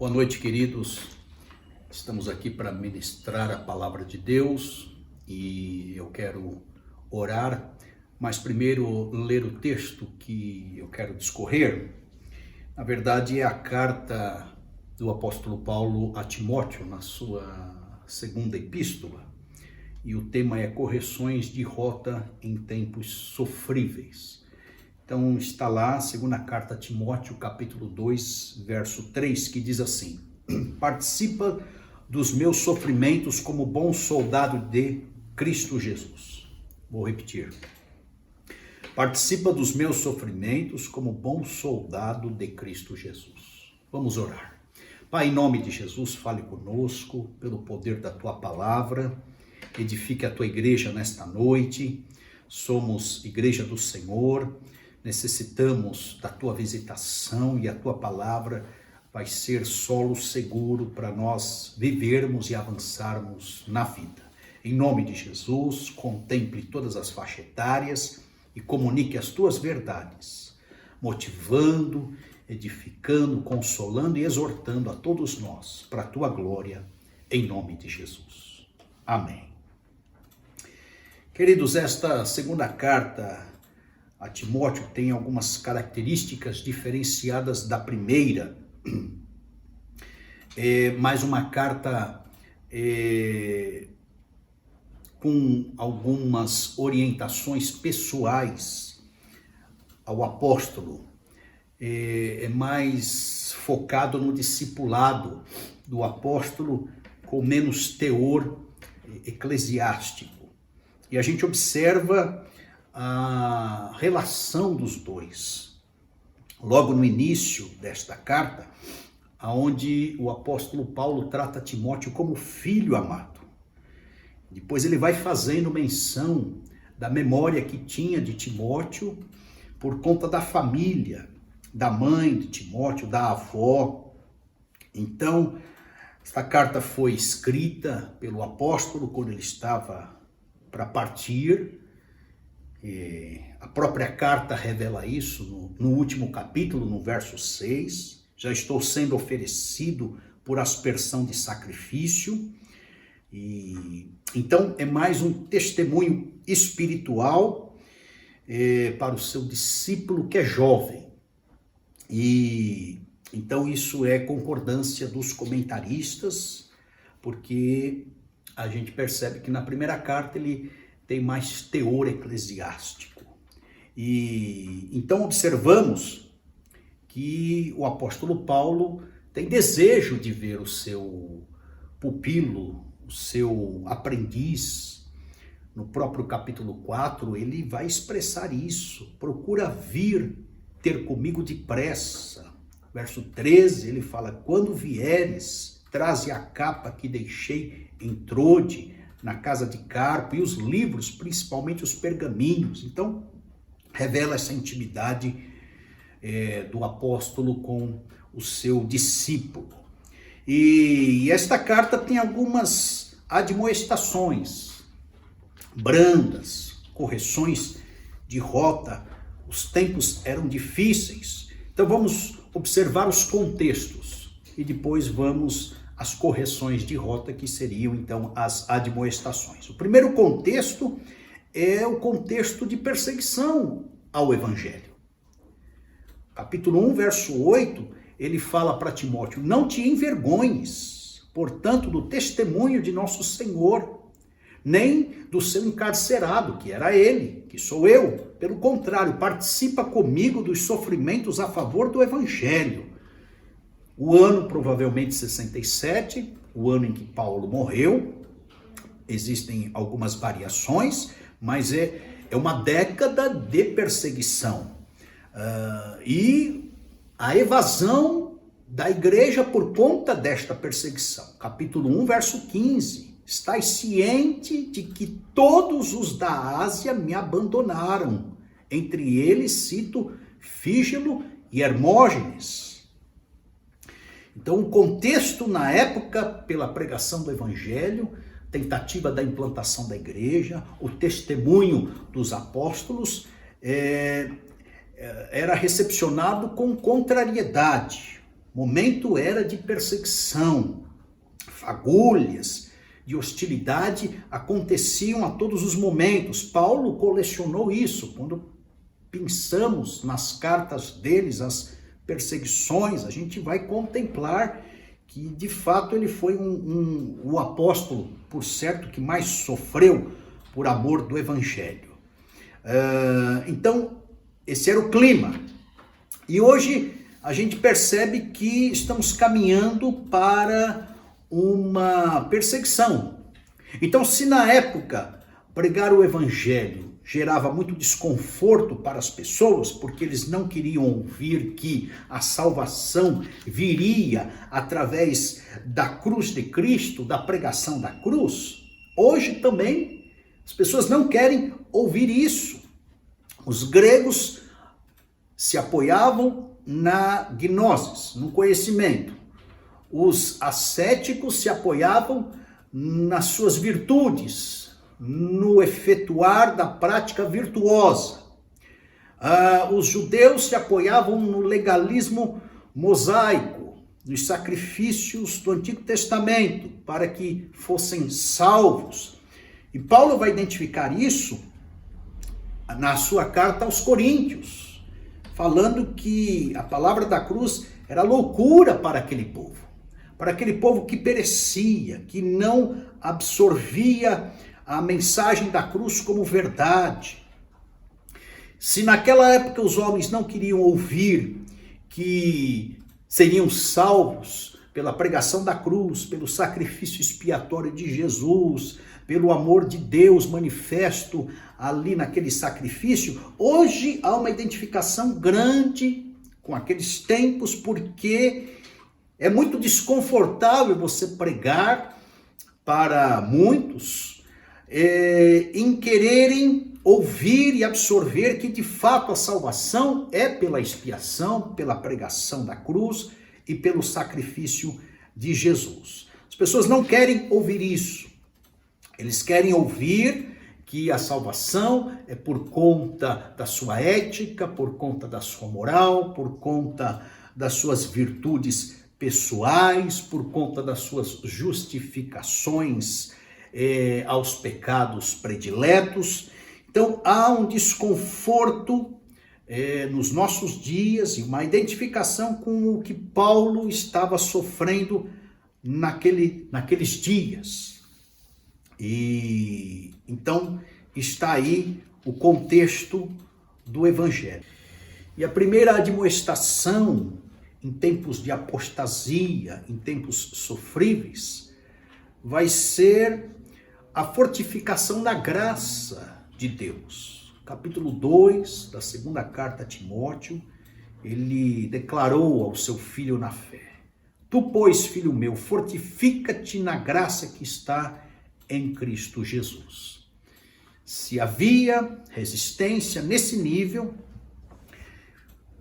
Boa noite, queridos. Estamos aqui para ministrar a palavra de Deus e eu quero orar, mas primeiro ler o texto que eu quero discorrer. Na verdade, é a carta do apóstolo Paulo a Timóteo, na sua segunda epístola, e o tema é correções de rota em tempos sofríveis. Então está lá, segunda carta a Timóteo, capítulo 2, verso 3, que diz assim: participa dos meus sofrimentos como bom soldado de Cristo Jesus. Vou repetir. Participa dos meus sofrimentos como bom soldado de Cristo Jesus. Vamos orar. Pai, em nome de Jesus, fale conosco pelo poder da tua palavra. Edifique a tua igreja nesta noite. Somos igreja do Senhor. Necessitamos da tua visitação e a tua palavra vai ser solo seguro para nós vivermos e avançarmos na vida. Em nome de Jesus, contemple todas as faixas etárias e comunique as tuas verdades, motivando, edificando, consolando e exortando a todos nós para a tua glória, em nome de Jesus. Amém. Queridos, esta segunda carta a Timóteo tem algumas características diferenciadas da primeira. É mais uma carta com algumas orientações pessoais ao apóstolo. É mais focado no discipulado do apóstolo, com menos teor eclesiástico. E a gente observa a relação dos dois. Logo no início desta carta, onde o apóstolo Paulo trata Timóteo como filho amado. Depois ele vai fazendo menção da memória que tinha de Timóteo por conta da família, da mãe de Timóteo, da avó. Então, esta carta foi escrita pelo apóstolo quando ele estava para partir. A própria carta revela isso no último capítulo, no verso 6. Já estou sendo oferecido por aspersão de sacrifício. Então é mais um testemunho espiritual para o seu discípulo que é jovem. E então isso é concordância dos comentaristas, porque a gente percebe que na primeira carta ele tem mais teor eclesiástico. E então observamos que o apóstolo Paulo tem desejo de ver o seu pupilo, o seu aprendiz. No próprio capítulo 4, ele vai expressar isso. Procura vir ter comigo depressa. Verso 13, ele fala: quando vieres, traze a capa que deixei em Trode, na casa de Carpo, e os livros, principalmente os pergaminhos. Então, revela essa intimidade do apóstolo com o seu discípulo. E esta carta tem algumas admoestações brandas, correções de rota. Os tempos eram difíceis. Então vamos observar os contextos e depois vamos às correções de rota, que seriam então as admoestações. O primeiro contexto é o contexto de perseguição ao evangelho. Capítulo 1, verso 8, ele fala para Timóteo: não te envergonhes, portanto, do testemunho de nosso Senhor, nem do seu encarcerado, que era ele, que sou eu. Pelo contrário, participa comigo dos sofrimentos a favor do evangelho. O ano provavelmente 67, o ano em que Paulo morreu. Existem algumas variações, mas é uma década de perseguição. E a evasão da igreja por conta desta perseguição. Capítulo 1, verso 15. Estais ciente de que todos os da Ásia me abandonaram. Entre eles cito Fígelo e Hermógenes. Então, o contexto na época, pela pregação do evangelho, tentativa da implantação da igreja, o testemunho dos apóstolos, era recepcionado com contrariedade. momento era de perseguição, fagulhas, de hostilidade aconteciam a todos os momentos. Paulo colecionou isso. Quando pensamos nas cartas deles, as perseguições, a gente vai contemplar que de fato ele foi o apóstolo, por certo, que mais sofreu por amor do evangelho. Então, esse era o clima. E hoje a gente percebe que estamos caminhando para uma perseguição. Então, se na época pregar o evangelho gerava muito desconforto para as pessoas, porque eles não queriam ouvir que a salvação viria através da cruz de Cristo, da pregação da cruz, hoje também as pessoas não querem ouvir isso. Os gregos se apoiavam na gnosis, no conhecimento. Os ascéticos se apoiavam nas suas virtudes, no efetuar da prática virtuosa. Os judeus se apoiavam no legalismo mosaico, nos sacrifícios do Antigo Testamento, para que fossem salvos. E Paulo vai identificar isso na sua carta aos Coríntios, falando que a palavra da cruz era loucura para aquele povo que perecia, que não absorvia a mensagem da cruz como verdade. Se naquela época os homens não queriam ouvir que seriam salvos pela pregação da cruz, pelo sacrifício expiatório de Jesus, pelo amor de Deus manifesto ali naquele sacrifício, hoje há uma identificação grande com aqueles tempos, porque é muito desconfortável você pregar para muitos em quererem ouvir e absorver que de fato a salvação é pela expiação, pela pregação da cruz e pelo sacrifício de Jesus. As pessoas não querem ouvir isso. Eles querem ouvir que a salvação é por conta da sua ética, por conta da sua moral, por conta das suas virtudes pessoais, por conta das suas justificações aos pecados prediletos. Então há um desconforto nos nossos dias e uma identificação com o que Paulo estava sofrendo naqueles dias. E então está aí o contexto do evangelho. E a primeira admoestação em tempos de apostasia, em tempos sofríveis, vai ser a fortificação da graça de Deus. Capítulo 2 da segunda carta a Timóteo, ele declarou ao seu filho na fé: Tu, pois, filho meu, fortifica-te na graça que está em Cristo Jesus. Se havia resistência nesse nível,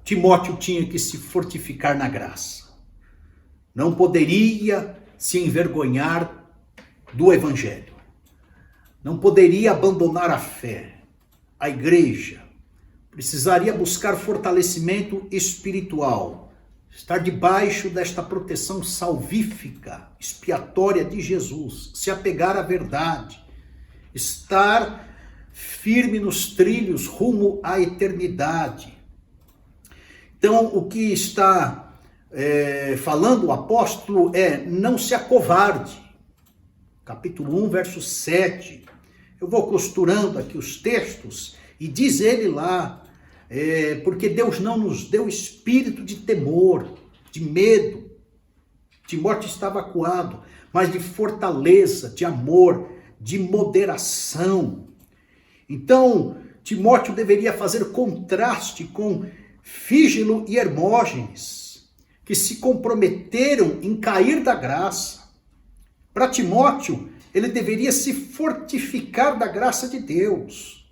Timóteo tinha que se fortificar na graça. Não poderia se envergonhar do evangelho. Não poderia abandonar a fé. A igreja precisaria buscar fortalecimento espiritual, estar debaixo desta proteção salvífica, expiatória de Jesus, se apegar à verdade, estar firme nos trilhos rumo à eternidade. Então, o que está falando o apóstolo não se acovarde. Capítulo 1, verso 7. Eu vou costurando aqui os textos e diz ele lá, porque Deus não nos deu espírito de temor, de medo. Timóteo estava acuado, mas de fortaleza, de amor, de moderação. Então, Timóteo deveria fazer contraste com Fígelo e Hermógenes, que se comprometeram em cair da graça. Para Timóteo, ele deveria se fortificar da graça de Deus.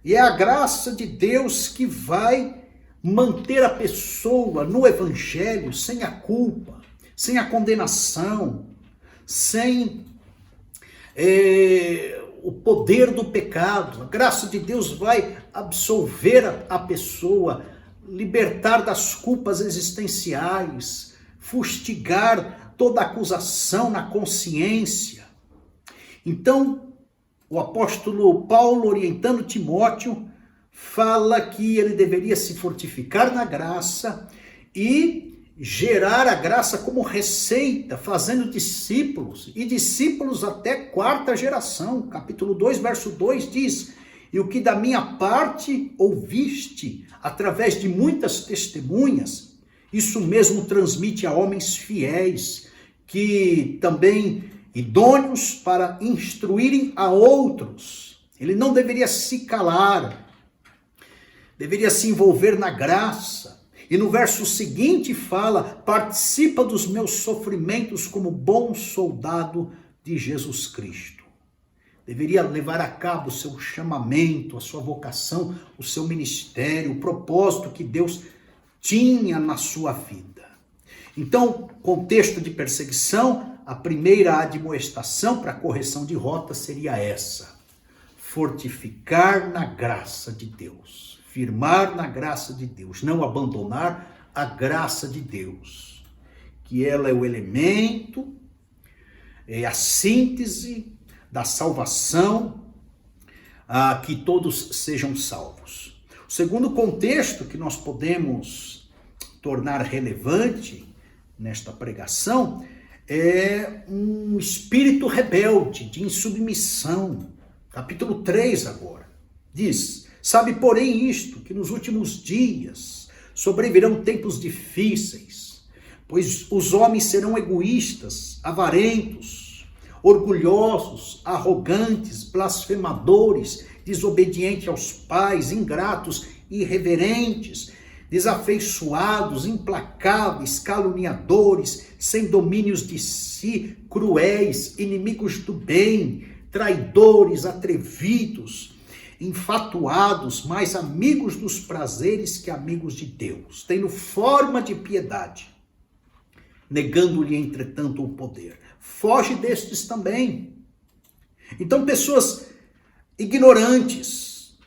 E é a graça de Deus que vai manter a pessoa no evangelho sem a culpa, sem a condenação, sem o poder do pecado. A graça de Deus vai absolver a pessoa, libertar das culpas existenciais, fustigar toda acusação na consciência. Então, o apóstolo Paulo, orientando Timóteo, fala que ele deveria se fortificar na graça e gerar a graça como receita, fazendo discípulos, e discípulos até quarta geração. Capítulo 2, verso 2 diz: e o que da minha parte ouviste, através de muitas testemunhas, isso mesmo transmite a homens fiéis, que também idôneos para instruírem a outros. Ele não deveria se calar, deveria se envolver na graça. E no verso seguinte fala: participa dos meus sofrimentos como bom soldado de Jesus Cristo. Deveria levar a cabo o seu chamamento, a sua vocação, o seu ministério, o propósito que Deus tinha na sua vida. Então, contexto de perseguição, a primeira admoestação para correção de rota seria essa: fortificar na graça de Deus. Firmar na graça de Deus, não abandonar a graça de Deus, que ela é o elemento, é a síntese da salvação, que todos sejam salvos. O segundo contexto que nós podemos tornar relevante nesta pregação é um espírito rebelde, de insubmissão. Capítulo 3 agora, diz: sabe, porém, isto, que nos últimos dias sobrevirão tempos difíceis, pois os homens serão egoístas, avarentos, orgulhosos, arrogantes, blasfemadores, desobedientes aos pais, ingratos, irreverentes, desafeiçoados, implacáveis, caluniadores, sem domínios de si, cruéis, inimigos do bem, traidores, atrevidos, infatuados, mais amigos dos prazeres que amigos de Deus, tendo forma de piedade, negando-lhe, entretanto, o poder. Foge destes também. Então, pessoas ignorantes.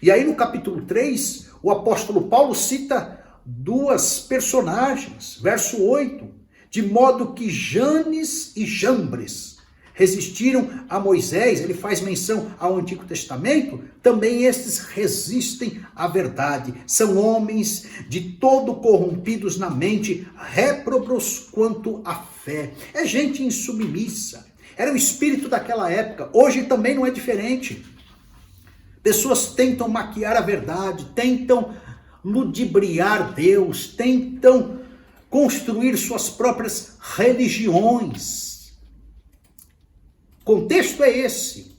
E aí no capítulo 3, o apóstolo Paulo cita duas personagens. Verso 8, de modo que Janes e Jambres resistiram a Moisés, ele faz menção ao Antigo Testamento, também estes resistem à verdade. São homens de todo corrompidos na mente, réprobos quanto à fé. É gente insubmissa. Era o espírito daquela época. Hoje também não é diferente. Pessoas tentam maquiar a verdade, tentam ludibriar Deus, tentam construir suas próprias religiões. O contexto é esse.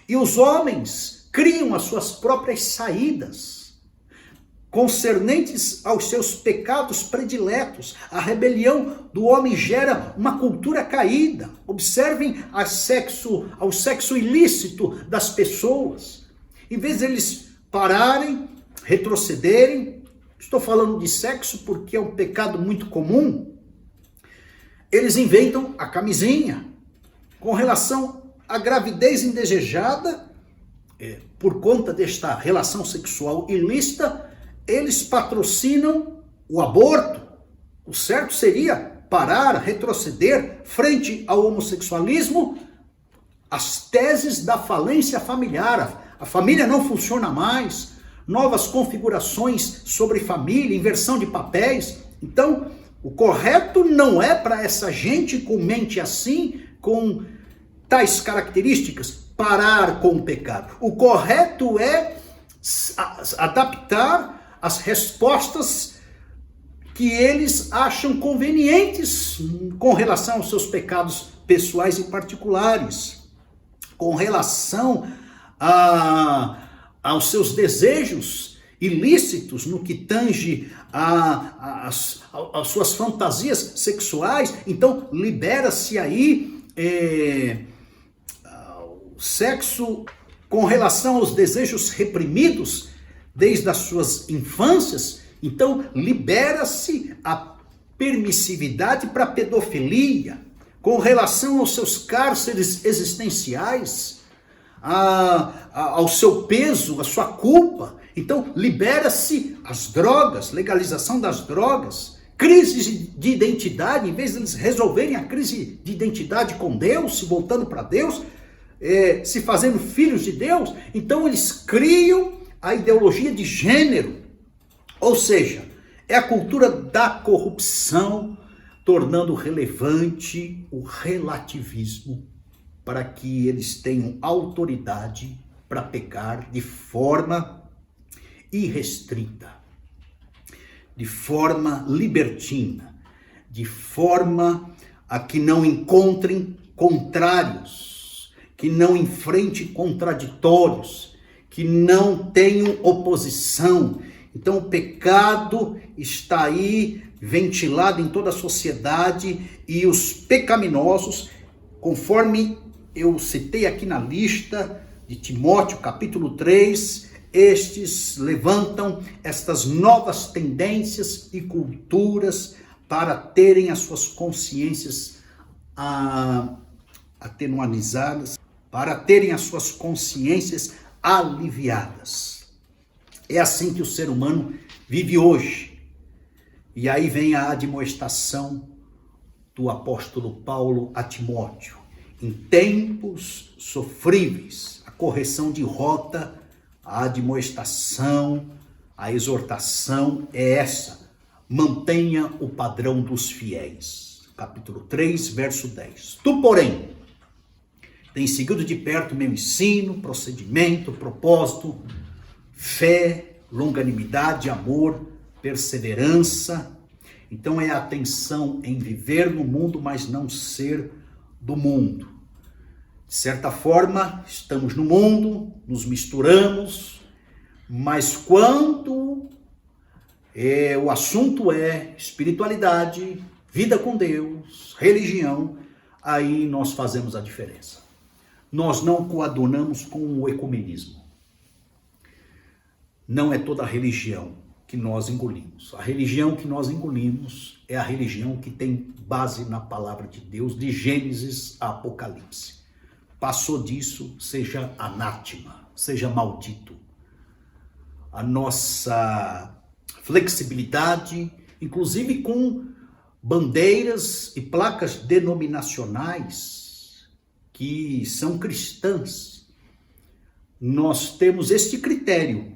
E os homens criam as suas próprias saídas concernentes aos seus pecados prediletos. A rebelião do homem gera uma cultura caída. Observem ao sexo ilícito das pessoas. Em vez de eles pararem, retrocederem, estou falando de sexo porque é um pecado muito comum, eles inventam a camisinha. Com relação à gravidez indesejada, por conta desta relação sexual ilícita, eles patrocinam o aborto. O certo seria parar, retroceder frente ao homossexualismo, as teses da falência familiar. A família não funciona mais, novas configurações sobre família, inversão de papéis. Então, o correto não é para essa gente com mente assim, com tais características, parar com o pecado. O correto é adaptar as respostas que eles acham convenientes com relação aos seus pecados pessoais e particulares, com relação aos seus desejos ilícitos no que tange às suas fantasias sexuais. Então, libera-se aí o sexo com relação aos desejos reprimidos desde as suas infâncias. Então, libera-se a permissividade para a pedofilia, com relação aos seus cárceres existenciais, ao seu peso, à sua culpa. Então, libera-se as drogas, legalização das drogas, crises de identidade, em vez de eles resolverem a crise de identidade com Deus, se voltando para Deus, se fazendo filhos de Deus, então eles criam a ideologia de gênero, ou seja, é a cultura da corrupção, tornando relevante o relativismo para que eles tenham autoridade para pecar de forma irrestrita, de forma libertina, de forma a que não encontrem contrários, que não enfrentem contraditórios, que não tenham oposição. Então o pecado está aí ventilado em toda a sociedade e os pecaminosos, conforme eu citei aqui na lista de Timóteo, capítulo 3, estes levantam estas novas tendências e culturas para terem as suas consciências atenuanizadas, para terem as suas consciências aliviadas. É assim que o ser humano vive hoje. E aí vem a admoestação do apóstolo Paulo a Timóteo. Em tempos sofríveis, a correção de rota, a admoestação, a exortação é essa. Mantenha o padrão dos fiéis. Capítulo 3, verso 10. Tu, porém, tens seguido de perto meu ensino, procedimento, propósito, fé, longanimidade, amor, perseverança. Então é a atenção em viver no mundo, mas não ser do mundo. De certa forma, estamos no mundo, nos misturamos, mas quando o assunto é espiritualidade, vida com Deus, religião, aí nós fazemos a diferença. Nós não coadunamos com o ecumenismo. Não é toda a religião que nós engolimos. A religião que nós engolimos é a religião que tem base na palavra de Deus, de Gênesis a Apocalipse. Passou disso, seja anátema, seja maldito. A nossa flexibilidade, inclusive com bandeiras e placas denominacionais que são cristãs, nós temos este critério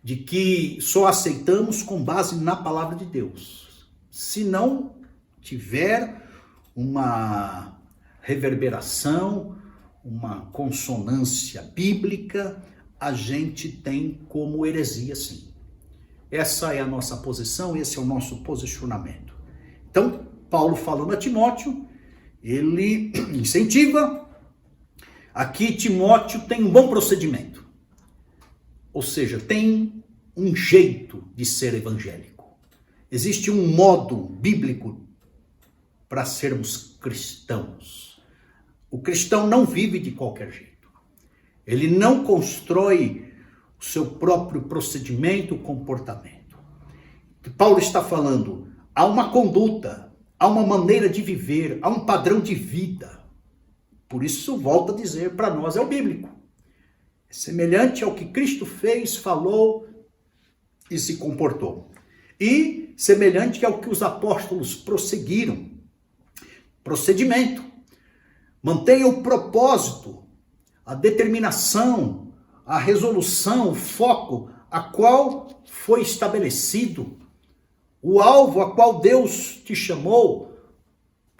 de que só aceitamos com base na palavra de Deus. Se não tiver uma reverberação, uma consonância bíblica, a gente tem como heresia sim. Essa é a nossa posição, esse é o nosso posicionamento. Então, Paulo falando a Timóteo, ele incentiva. Aqui Timóteo tem um bom procedimento. Ou seja, tem um jeito de ser evangélico. Existe um modo bíblico para sermos cristãos. O cristão não vive de qualquer jeito. Ele não constrói o seu próprio procedimento, comportamento. Paulo está falando, há uma conduta, há uma maneira de viver, há um padrão de vida. Por isso, volto a dizer, para nós é o bíblico. Semelhante ao que Cristo fez, falou e se comportou. E semelhante ao que os apóstolos prosseguiram. Procedimento. Mantenha o propósito, a determinação, a resolução, o foco a qual foi estabelecido. O alvo a qual Deus te chamou.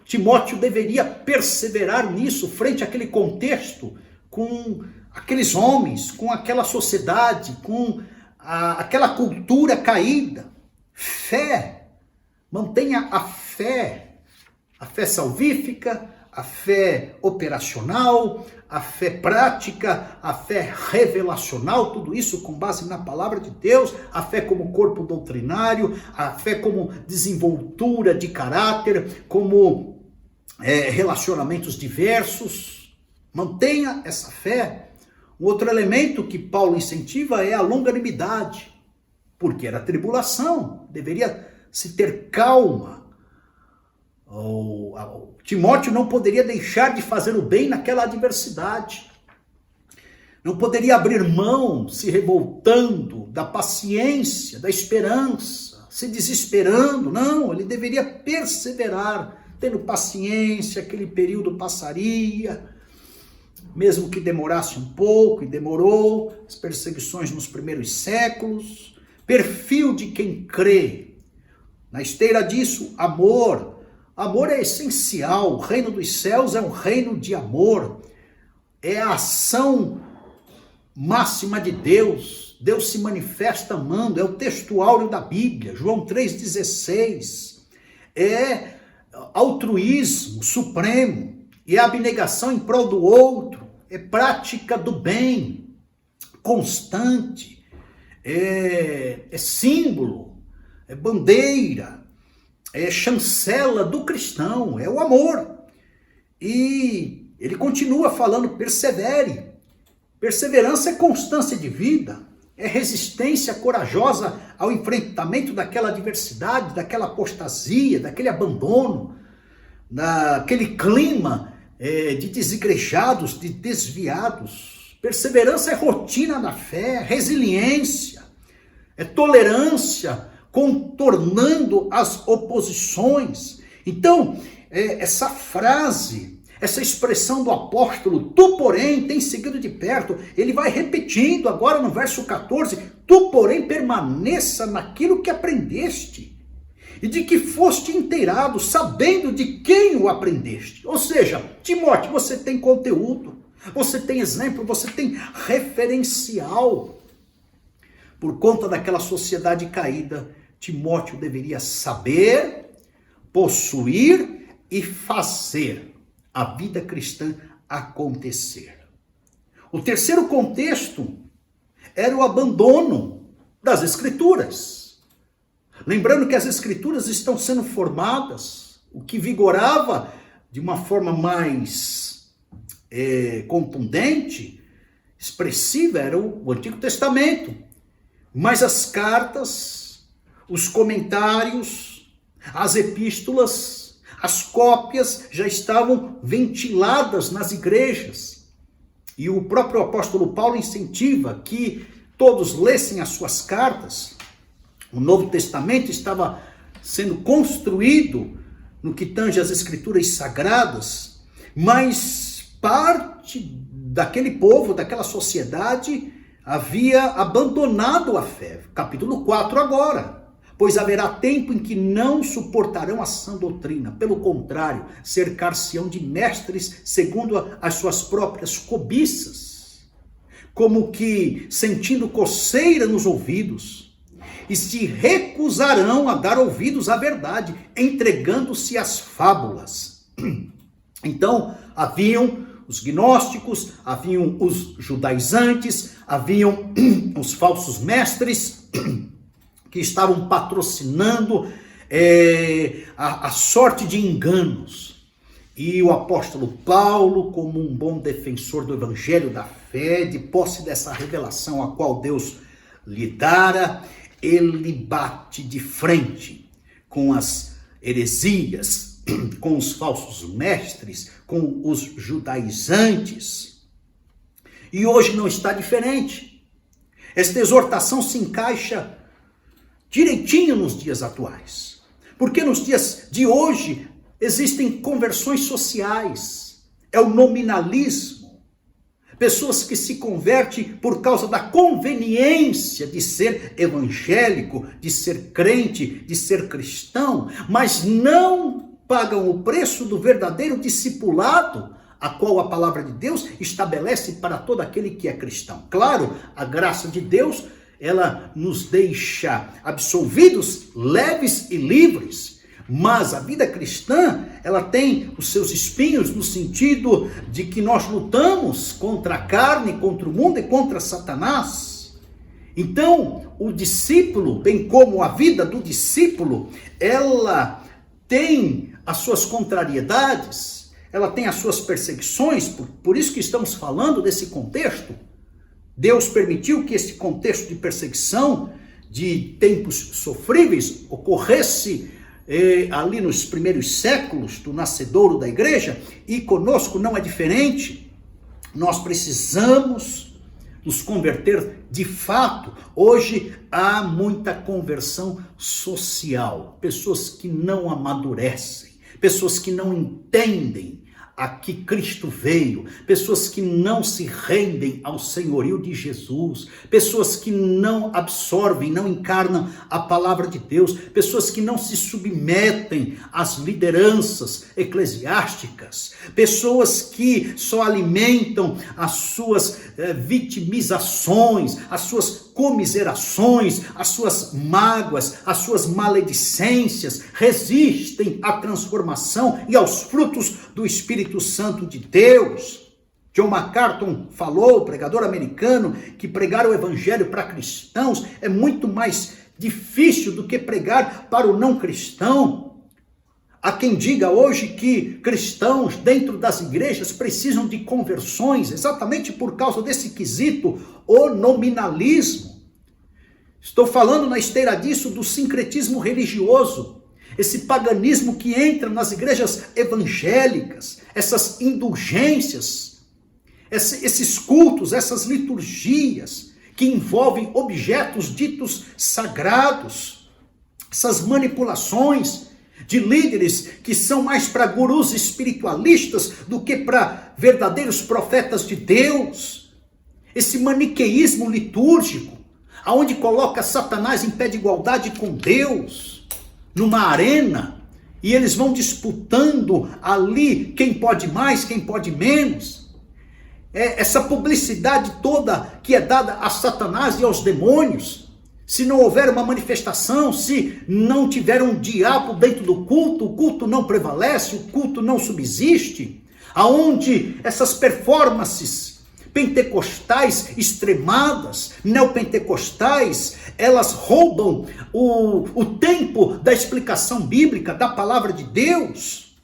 Timóteo deveria perseverar nisso frente àquele contexto, com aqueles homens, com aquela sociedade, com aquela cultura caída. Fé, mantenha a fé salvífica, a fé operacional, a fé prática, a fé revelacional, tudo isso com base na palavra de Deus, a fé como corpo doutrinário, a fé como desenvoltura de caráter, como relacionamentos diversos. Mantenha essa fé. Um outro elemento que Paulo incentiva é a longanimidade, porque era tribulação, deveria se ter calma. Timóteo não poderia deixar de fazer o bem naquela adversidade. Não poderia abrir mão, se revoltando, da paciência, da esperança, se desesperando, não, ele deveria perseverar, tendo paciência, aquele período passaria, mesmo que demorasse um pouco, e demorou, as perseguições nos primeiros séculos, perfil de quem crê. Na esteira disso, amor. Amor é essencial, o reino dos céus é um reino de amor, é a ação máxima de Deus. Deus se manifesta amando, é o texto áureo da Bíblia, João 3,16. É altruísmo supremo, é abnegação em prol do outro, é prática do bem, constante, é símbolo, é bandeira, é chancela do cristão, é o amor. E ele continua falando, persevere. Perseverança é constância de vida, é resistência corajosa ao enfrentamento daquela adversidade, daquela apostasia, daquele abandono, daquele clima de desigrejados, de desviados. Perseverança é rotina da fé, resiliência, é tolerância, contornando as oposições. Então, essa frase, essa expressão do apóstolo, tu porém tens seguido de perto, ele vai repetindo agora no verso 14, tu porém permaneça naquilo que aprendeste e de que foste inteirado, sabendo de quem o aprendeste. Ou seja, Timóteo, você tem conteúdo, você tem exemplo, você tem referencial. Por conta daquela sociedade caída, Timóteo deveria saber, possuir e fazer a vida cristã acontecer. O terceiro contexto era o abandono das Escrituras. Lembrando que as Escrituras estão sendo formadas, o que vigorava de uma forma mais contundente, expressiva, era o Antigo Testamento. Mas as cartas, os comentários, as epístolas, as cópias já estavam ventiladas nas igrejas. E o próprio apóstolo Paulo incentiva que todos lessem as suas cartas. O Novo Testamento estava sendo construído no que tange as escrituras sagradas, mas parte daquele povo, daquela sociedade, havia abandonado a fé. Capítulo 4 agora. Pois haverá tempo em que não suportarão a sã doutrina. Pelo contrário, cercar-se-ão de mestres segundo as suas próprias cobiças, como que sentindo coceira nos ouvidos, e se recusarão a dar ouvidos à verdade, entregando-se às fábulas. Então, haviam os gnósticos, haviam os judaizantes, haviam os falsos mestres, que estavam patrocinando a sorte de enganos. E o apóstolo Paulo, como um bom defensor do evangelho da fé, de posse dessa revelação a qual Deus lhe dara, ele bate de frente com as heresias, com os falsos mestres, com os judaizantes. E hoje não está diferente. Esta exortação se encaixa direitinho nos dias atuais. Porque nos dias de hoje existem conversões sociais, é o nominalismo. Pessoas que se convertem por causa da conveniência de ser evangélico, de ser crente, de ser cristão, mas não pagam o preço do verdadeiro discipulado, a qual a palavra de Deus estabelece para todo aquele que é cristão. Claro, a graça de Deus, ela nos deixa absolvidos, leves e livres. Mas a vida cristã, ela tem os seus espinhos no sentido de que nós lutamos contra a carne, contra o mundo e contra Satanás. Então, o discípulo, bem como a vida do discípulo, ela tem as suas contrariedades, ela tem as suas perseguições, por isso que estamos falando desse contexto. Deus permitiu que esse contexto de perseguição, de tempos sofríveis, ocorresse ali nos primeiros séculos do nascedouro da igreja, e conosco não é diferente. Nós precisamos nos converter de fato. Hoje há muita conversão social, pessoas que não amadurecem, pessoas que não entendem a que Cristo veio, pessoas que não se rendem ao senhorio de Jesus, pessoas que não absorvem, não encarnam a palavra de Deus, pessoas que não se submetem às lideranças eclesiásticas, pessoas que só alimentam as suas vitimizações, as suas comiserações, as suas mágoas, as suas maledicências, resistem à transformação e aos frutos do Espírito Santo de Deus. John MacArthur falou, pregador americano, que pregar o evangelho para cristãos é muito mais difícil do que pregar para o não cristão. Há quem diga hoje que cristãos dentro das igrejas precisam de conversões, exatamente por causa desse quesito, o nominalismo. Estou falando na esteira disso do sincretismo religioso, esse paganismo que entra nas igrejas evangélicas, essas indulgências, esses cultos, essas liturgias que envolvem objetos ditos sagrados, essas manipulações de líderes que são mais para gurus espiritualistas do que para verdadeiros profetas de Deus. Esse maniqueísmo litúrgico, aonde coloca Satanás em pé de igualdade com Deus, numa arena, e eles vão disputando ali quem pode mais, quem pode menos. Essa publicidade toda que é dada a Satanás e aos demônios. Se não houver uma manifestação, se não tiver um diabo dentro do culto, o culto não prevalece, o culto não subsiste. Aonde essas performances pentecostais extremadas, neopentecostais, elas roubam o tempo da explicação bíblica, da palavra de Deus.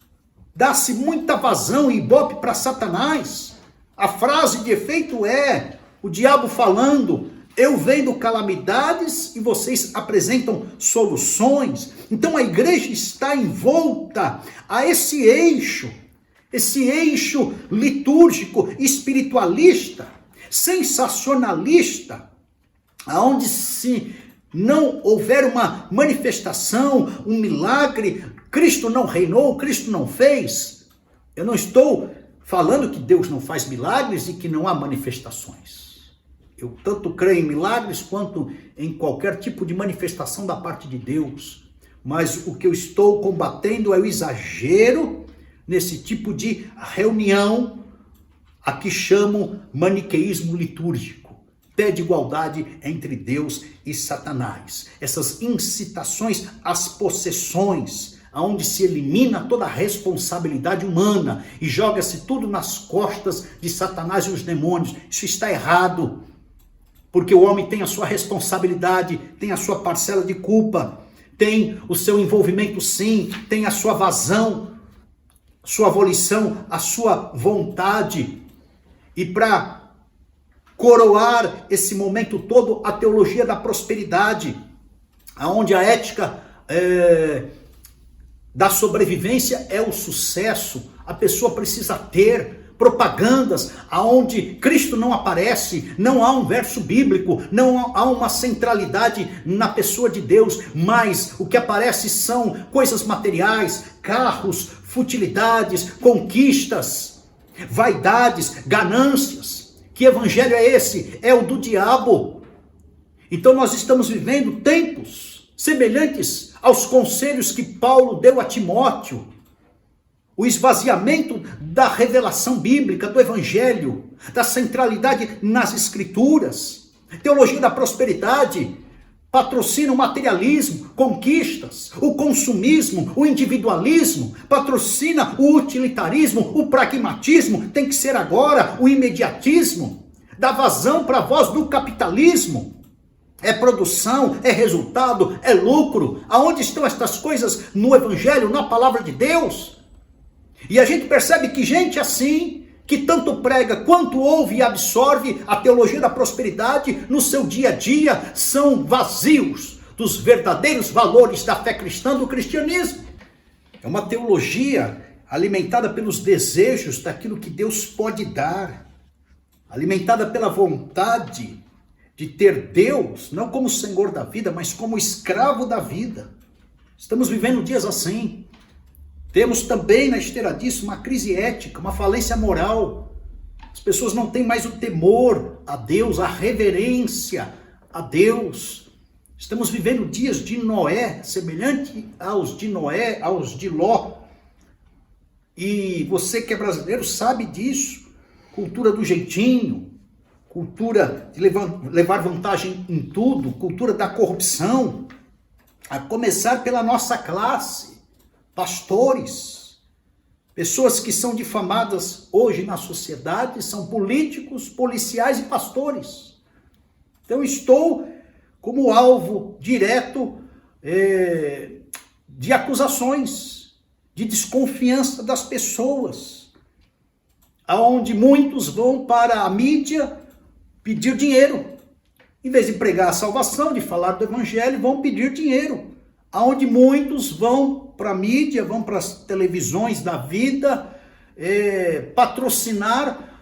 Dá-se muita vazão e ibope para Satanás. A frase de efeito é o diabo falando: eu vendo calamidades e vocês apresentam soluções. Então a igreja está envolta a esse eixo litúrgico, espiritualista, sensacionalista, aonde se não houver uma manifestação, um milagre, Cristo não reinou, Cristo não fez. Eu não estou falando que Deus não faz milagres e que não há manifestações. Eu tanto creio em milagres quanto em qualquer tipo de manifestação da parte de Deus. Mas o que eu estou combatendo é o exagero nesse tipo de reunião, a que chamo maniqueísmo litúrgico. Pé de igualdade entre Deus e Satanás. Essas incitações às possessões, onde se elimina toda a responsabilidade humana e joga-se tudo nas costas de Satanás e os demônios. Isso está errado. Porque o homem tem a sua responsabilidade, tem a sua parcela de culpa, tem o seu envolvimento sim, tem a sua vazão, sua volição, a sua vontade. E para coroar esse momento todo, a teologia da prosperidade, onde a ética da sobrevivência é o sucesso. A pessoa precisa ter propagandas aonde Cristo não aparece, não há um verso bíblico, não há uma centralidade na pessoa de Deus, mas o que aparece são coisas materiais, carros, futilidades, conquistas, vaidades, ganâncias. Que evangelho é esse? É o do diabo. Então nós estamos vivendo tempos semelhantes aos conselhos que Paulo deu a Timóteo. O esvaziamento da revelação bíblica, do evangelho, da centralidade nas escrituras. Teologia da prosperidade patrocina o materialismo, conquistas, o consumismo, o individualismo, patrocina o utilitarismo, o pragmatismo, tem que ser agora, o imediatismo, dá vazão para a voz do capitalismo. É produção, é resultado, é lucro. Aonde estão estas coisas no evangelho, na palavra de Deus? E a gente percebe que gente assim, que tanto prega quanto ouve e absorve a teologia da prosperidade no seu dia a dia, são vazios dos verdadeiros valores da fé cristã, do cristianismo. É uma teologia alimentada pelos desejos daquilo que Deus pode dar. alimentada pela vontade de ter Deus, não como Senhor da vida, mas como escravo da vida. Estamos vivendo dias assim. Temos também na esteira disso uma crise ética, uma falência moral. As pessoas não têm mais o temor a Deus, a reverência a Deus. Estamos vivendo dias de Noé, semelhante aos de Noé, aos de Ló. E você que é brasileiro sabe disso. Cultura do jeitinho, cultura de levar vantagem em tudo, cultura da corrupção, a começar pela nossa classe, pastores, pessoas que são difamadas hoje na sociedade, são políticos, policiais e pastores. Então estou como alvo direto de acusações, de desconfiança das pessoas, aonde muitos vão para a mídia pedir dinheiro. Em vez de pregar a salvação, de falar do evangelho, vão pedir dinheiro. Aonde muitos vão para a mídia, vão para as televisões da vida, patrocinar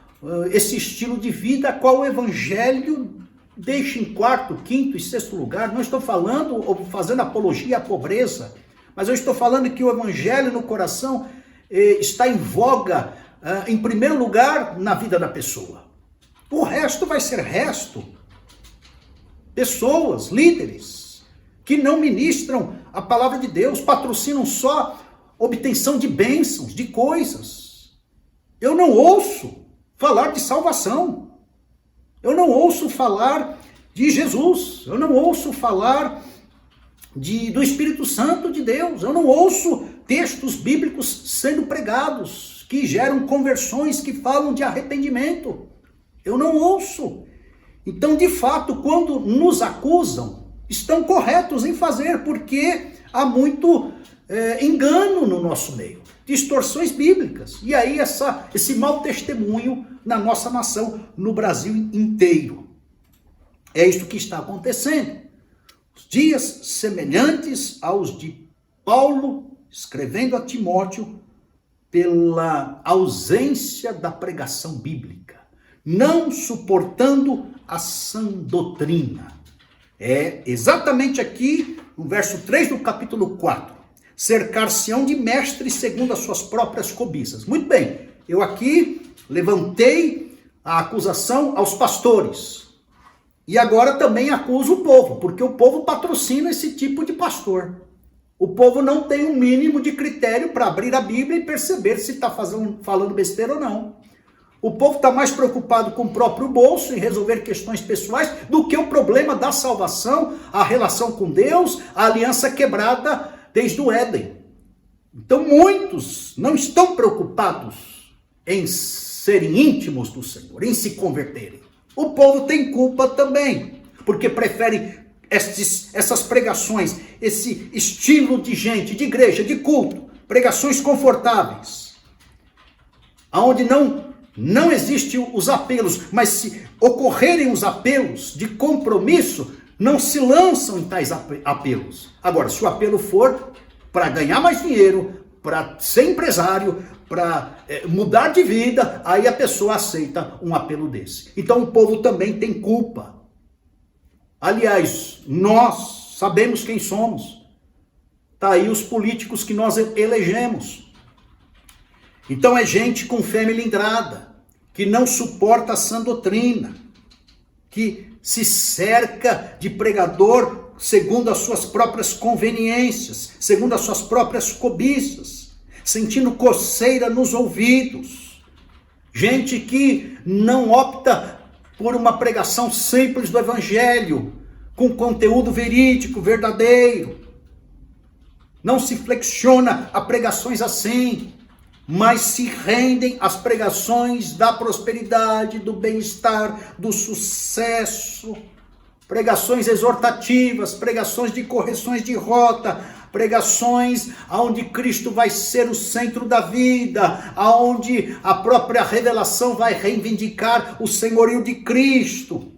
esse estilo de vida, qual o evangelho deixa em quarto, quinto e sexto lugar. Não estou falando ou fazendo apologia à pobreza, mas eu estou falando que o evangelho no coração está em voga, em primeiro lugar, na vida da pessoa. O resto vai ser resto. Pessoas, líderes, que não ministram a palavra de Deus, patrocinam só obtenção de bênçãos, de coisas. Eu não ouço falar de salvação. Eu não ouço falar de Jesus. Eu não ouço falar do Espírito Santo de Deus. Eu não ouço textos bíblicos sendo pregados, que geram conversões, que falam de arrependimento. Eu não ouço. Então, de fato, quando nos acusam, estão corretos em fazer, porque há muito engano no nosso meio, distorções bíblicas. E aí esse mau testemunho na nossa nação, no Brasil inteiro. É isso que está acontecendo. Dias semelhantes aos de Paulo, escrevendo a Timóteo, pela ausência da pregação bíblica, não suportando a sã doutrina. É exatamente aqui, no verso 3 do capítulo 4. Cercar-se-ão de mestres segundo as suas próprias cobiças. Muito bem, eu aqui levantei a acusação aos pastores. E agora também acuso o povo, porque o povo patrocina esse tipo de pastor. O povo não tem um mínimo de critério para abrir a Bíblia e perceber se está falando besteira ou não. O povo está mais preocupado com o próprio bolso e resolver questões pessoais do que o problema da salvação, a relação com Deus, a aliança quebrada desde o Éden. Então muitos não estão preocupados em serem íntimos do Senhor, em se converterem. O povo tem culpa também, porque prefere essas pregações, esse estilo de gente, de igreja, de culto, pregações confortáveis, onde não existem os apelos, mas se ocorrerem os apelos de compromisso, não se lançam em tais apelos. Agora, se o apelo for para ganhar mais dinheiro, para ser empresário, para mudar de vida, aí a pessoa aceita um apelo desse. Então o povo também tem culpa. Aliás, nós sabemos quem somos. Está aí os políticos que nós elegemos. Então é gente com fé melindrada, que não suporta a sã doutrina, que se cerca de pregador segundo as suas próprias conveniências, segundo as suas próprias cobiças, sentindo coceira nos ouvidos. Gente que não opta por uma pregação simples do evangelho, com conteúdo verídico, verdadeiro. Não se flexiona a pregações assim, mas se rendem às pregações da prosperidade, do bem-estar, do sucesso, pregações exortativas, pregações de correções de rota, pregações onde Cristo vai ser o centro da vida, onde a própria revelação vai reivindicar o senhorio de Cristo.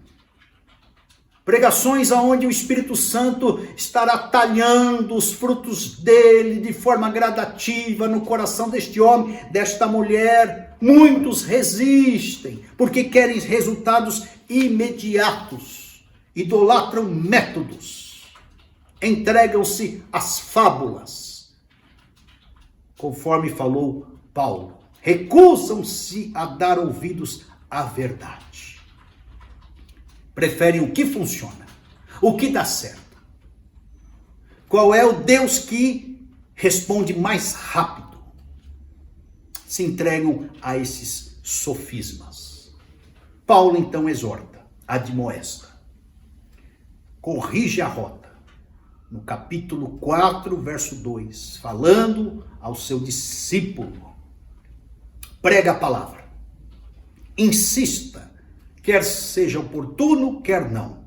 Pregações aonde o Espírito Santo estará talhando os frutos dele de forma gradativa no coração deste homem, desta mulher. Muitos resistem porque querem resultados imediatos, idolatram métodos, entregam-se às fábulas, conforme falou Paulo. Recusam-se a dar ouvidos à verdade. Preferem o que funciona, o que dá certo. Qual é o Deus que responde mais rápido? Se entregam a esses sofismas. Paulo então exorta, admoesta, corrige a rota. No capítulo 4, verso 2, falando ao seu discípulo, prega a palavra, insista, quer seja oportuno, quer não.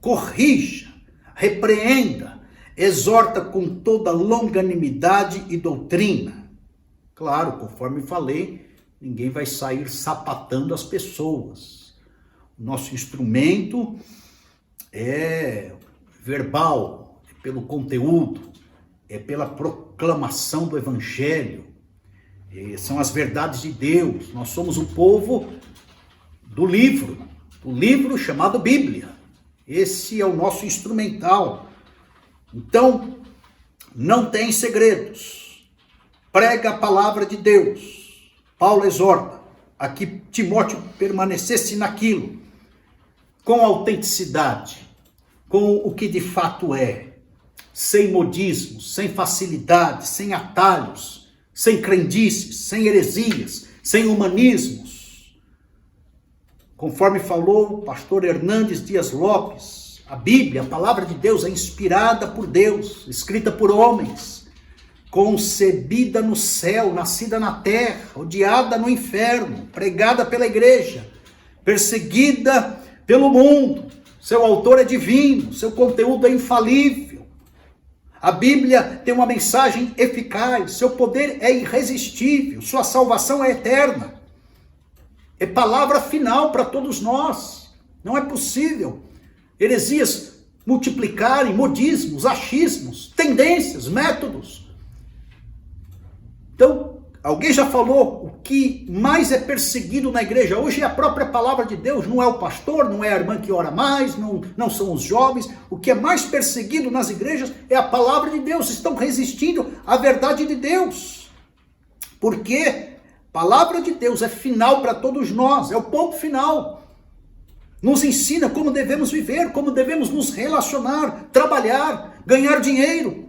Corrija, repreenda, exorta com toda longanimidade e doutrina. Claro, conforme falei, ninguém vai sair sapatando as pessoas. O nosso instrumento é verbal, é pelo conteúdo, é pela proclamação do Evangelho. São as verdades de Deus. Nós somos o povo do livro chamado Bíblia. Esse é o nosso instrumental. Então, não tem segredos. Prega a palavra de Deus. Paulo exorta a que Timóteo permanecesse naquilo, com autenticidade, com o que de fato é, sem modismos, sem facilidade, sem atalhos, sem crendices, sem heresias, sem humanismos. Conforme falou o pastor Hernandes Dias Lopes, a Bíblia, a palavra de Deus, é inspirada por Deus, escrita por homens, concebida no céu, nascida na terra, odiada no inferno, pregada pela igreja, perseguida pelo mundo. Seu autor é divino, seu conteúdo é infalível. A Bíblia tem uma mensagem eficaz, seu poder é irresistível, sua salvação é eterna. É palavra final para todos nós. Não é possível heresias multiplicarem, modismos, achismos, tendências, métodos. Então, alguém já falou, o que mais é perseguido na igreja hoje é a própria palavra de Deus. Não é o pastor, não é a irmã que ora mais, não são os jovens. O que é mais perseguido nas igrejas é a palavra de Deus. Estão resistindo à verdade de Deus. Por quê? Palavra de Deus é final para todos nós, é o ponto final. Nos ensina como devemos viver, como devemos nos relacionar, trabalhar, ganhar dinheiro,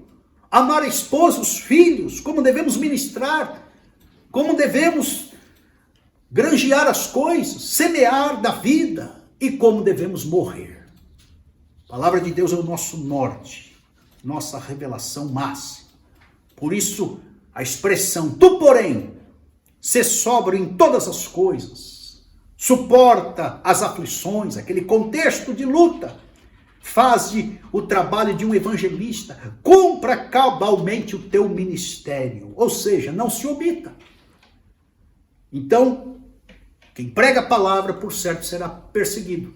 amar a esposa, os filhos, como devemos ministrar, como devemos granjear as coisas, semear da vida e como devemos morrer. A palavra de Deus é o nosso norte, nossa revelação máxima. Por isso, a expressão, tu porém, ser sóbrio em todas as coisas, suporta as aflições, aquele contexto de luta, faz o trabalho de um evangelista, cumpra cabalmente o teu ministério, ou seja, não se omita. Então, quem prega a palavra, por certo, será perseguido.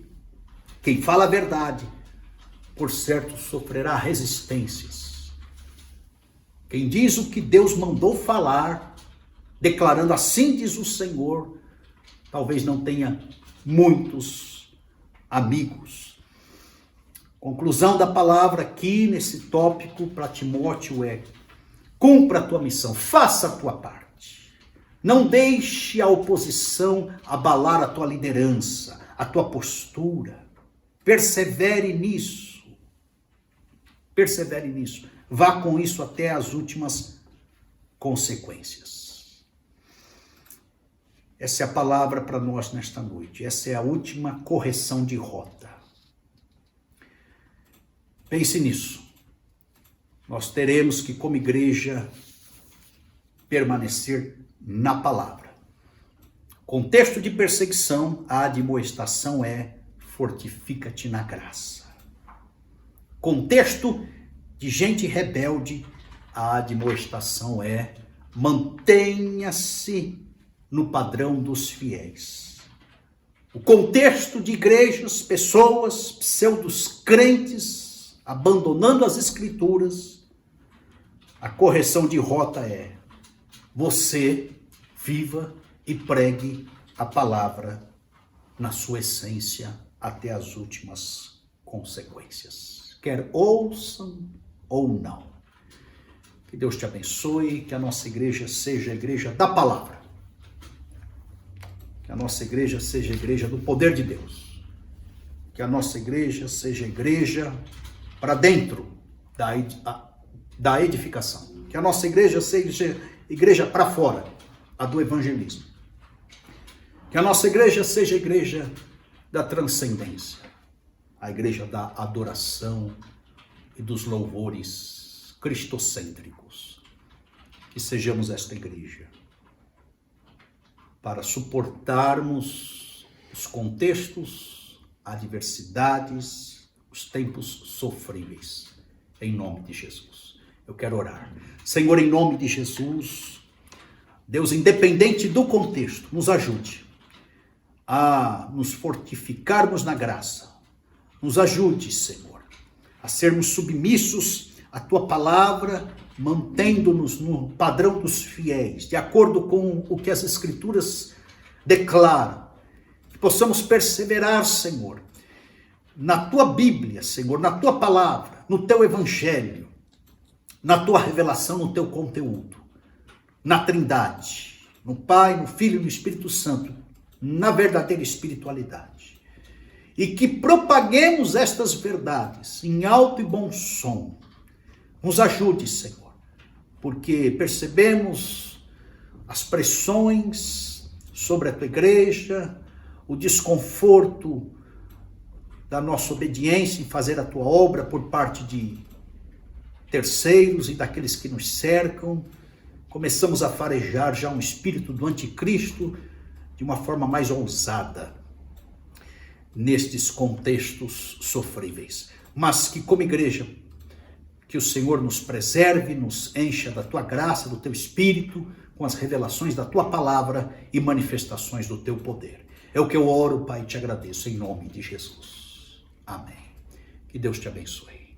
Quem fala a verdade, por certo, sofrerá resistências. Quem diz o que Deus mandou falar, declarando assim diz o Senhor, talvez não tenha muitos amigos. Conclusão da palavra aqui nesse tópico para Timóteo é: cumpra a tua missão, faça a tua parte. Não deixe a oposição abalar a tua liderança, a tua postura. Persevere nisso. Persevere nisso. Vá com isso até as últimas consequências. Essa é a palavra para nós nesta noite. Essa é a última correção de rota. Pense nisso. Nós teremos que, como igreja, permanecer na palavra. Contexto de perseguição, a admoestação é: fortifica-te na graça. Contexto de gente rebelde, a admoestação é: mantenha-se no padrão dos fiéis. o contexto de igrejas, pessoas, pseudos crentes, abandonando as escrituras, a correção de rota é: você viva e pregue a palavra na sua essência até as últimas consequências. Quer ouçam ou não. Que Deus te abençoe, que a nossa igreja seja a igreja da palavra. Que a nossa igreja seja a igreja do poder de Deus. Que a nossa igreja seja a igreja para dentro da edificação. Que a nossa igreja seja a igreja para fora, a do evangelismo. Que a nossa igreja seja a igreja da transcendência. A igreja da adoração e dos louvores cristocêntricos. Que sejamos esta igreja para suportarmos os contextos, adversidades, os tempos sofríveis. Em nome de Jesus. Eu quero orar. Senhor, em nome de Jesus, Deus, independente do contexto, nos ajude a nos fortificarmos na graça. Nos ajude, Senhor, a sermos submissos à Tua palavra, mantendo-nos no padrão dos fiéis, de acordo com o que as Escrituras declaram. Que possamos perseverar, Senhor, na Tua Bíblia, Senhor, na Tua palavra, no Teu Evangelho, na Tua revelação, no Teu conteúdo, na Trindade, no Pai, no Filho e no Espírito Santo, na verdadeira espiritualidade. E que propaguemos estas verdades em alto e bom som. Nos ajude, Senhor, porque percebemos as pressões sobre a Tua igreja, o desconforto da nossa obediência em fazer a Tua obra por parte de terceiros e daqueles que nos cercam. Começamos a farejar já um espírito do anticristo de uma forma mais ousada nestes contextos sofríveis. Mas que como igreja, que o Senhor nos preserve, nos encha da Tua graça, do Teu Espírito, com as revelações da Tua palavra e manifestações do Teu poder. É o que eu oro, Pai, e te agradeço em nome de Jesus. Amém. Que Deus te abençoe.